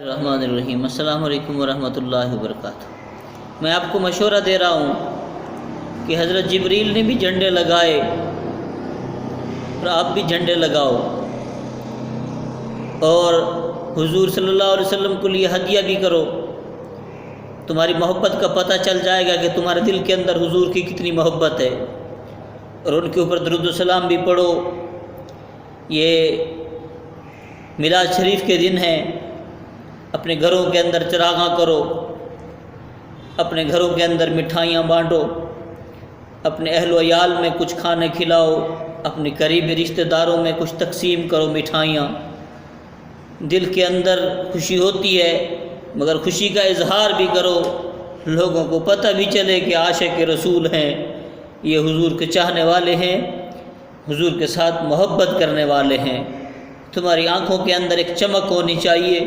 الرحمن الرحیم۔ السلام علیکم ورحمۃ اللہ وبرکاتہ۔ میں آپ کو مشورہ دے رہا ہوں کہ حضرت جبریل نے بھی جھنڈے لگائے اور آپ بھی جھنڈے لگاؤ، اور حضور صلی اللہ علیہ وسلم کو لیے ہدیہ بھی کرو۔ تمہاری محبت کا پتہ چل جائے گا کہ تمہارے دل کے اندر حضور کی کتنی محبت ہے، اور ان کے اوپر درود و سلام بھی پڑھو۔ یہ میلاد شریف کے دن ہیں، اپنے گھروں کے اندر چراغاں کرو، اپنے گھروں کے اندر مٹھائیاں بانٹو، اپنے اہل و عیال میں کچھ کھانے کھلاؤ، اپنے قریبی رشتہ داروں میں کچھ تقسیم کرو مٹھائیاں۔ دل کے اندر خوشی ہوتی ہے، مگر خوشی کا اظہار بھی کرو، لوگوں کو پتہ بھی چلے کہ عاشق رسول ہیں، یہ حضور کے چاہنے والے ہیں، حضور کے ساتھ محبت کرنے والے ہیں۔ تمہاری آنکھوں کے اندر ایک چمک ہونی چاہیے،